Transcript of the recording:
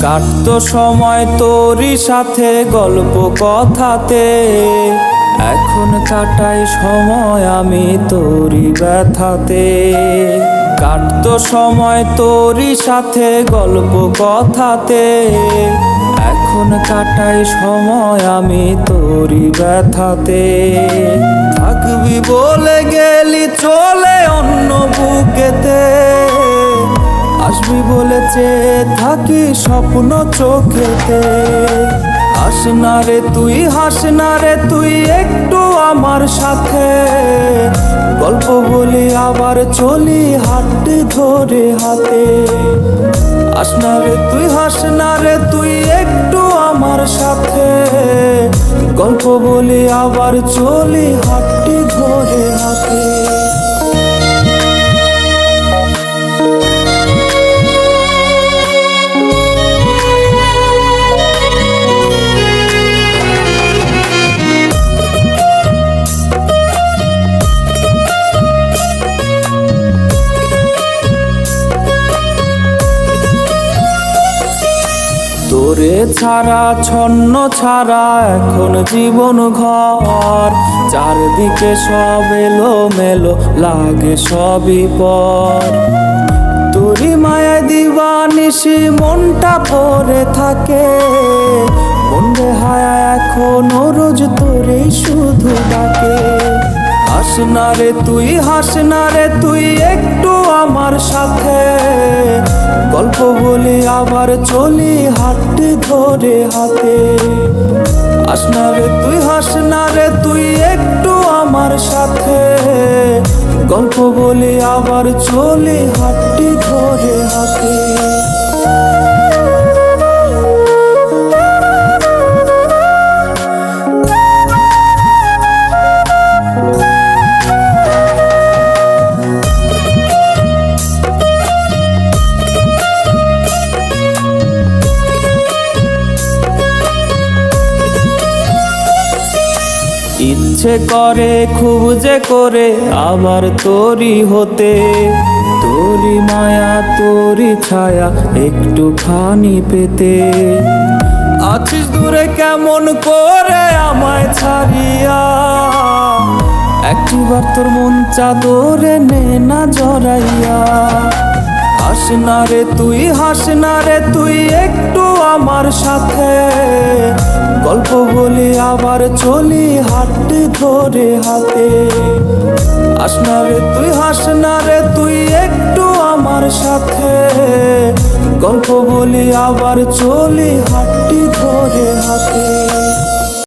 কাটতো সময় তোরই সাথে গল্প কথাতে, এখন কাটাই সময় আমি তোরই ব্যথাতে। কাটতো সময় তোরই সাথে গল্প কথাতে, এখন কাটাই সময় আমি তোরই ব্যথাতে। থাকবি বলে গেলি চলে অন্য বুকেতে, আসবি বলে চেয়ে থাকি স্বপ্ন চোখেতে। হাস না রে তুই, হাস না রে তুই একটু আমার সাথে, গল্প বলি আবার চলি হাতটি ধরে হাতে। হাস না রে তুই, হাস না রে তুই একটু আমার সাথে, গল্প বলি আবার চলি হাতটি ধরে হাতে। তোরে ছাড়া ছন্ন ছাড়া এখন জীবন ঘর, চারদিকে সব এলো মেলো লাগে সবই পর। তোরই মায়ায় দিবানিশি মনটা পড়ে থাকে, মন বেহায়া এখনো রোজ তোরেই শুধু ডাকে। হাস না রে তুই, হাস না রে তুই একটু আমার সাথে, গল্প বলি আবার চলি হাতটি ধরে হাতে। হাস না রে তুই, হাস না রে তুই একটু আমার সাথে, গল্প বলি আবার চলি হাতটি ধরে হাতে। ইচ্ছে করে খুব যে করে আবার তোরই হতে, তোরই মায়া তোরই ছায়া একটুখানি পেতে। আছিস দূরে কেমন করে আমায় ছাড়িয়া, একটিবার তোর মন চাদরে নে না জড়াইয়া। হাস না রে তুই, হাস না রে তুই একটু আমার সাথে, গল্প বলি আবার চলি হাতটি ধরে হাতে। হাস না রে তুই, হাস না রে তুই একটু আমার সাথে, গল্প বলি আবার চলি হাতটি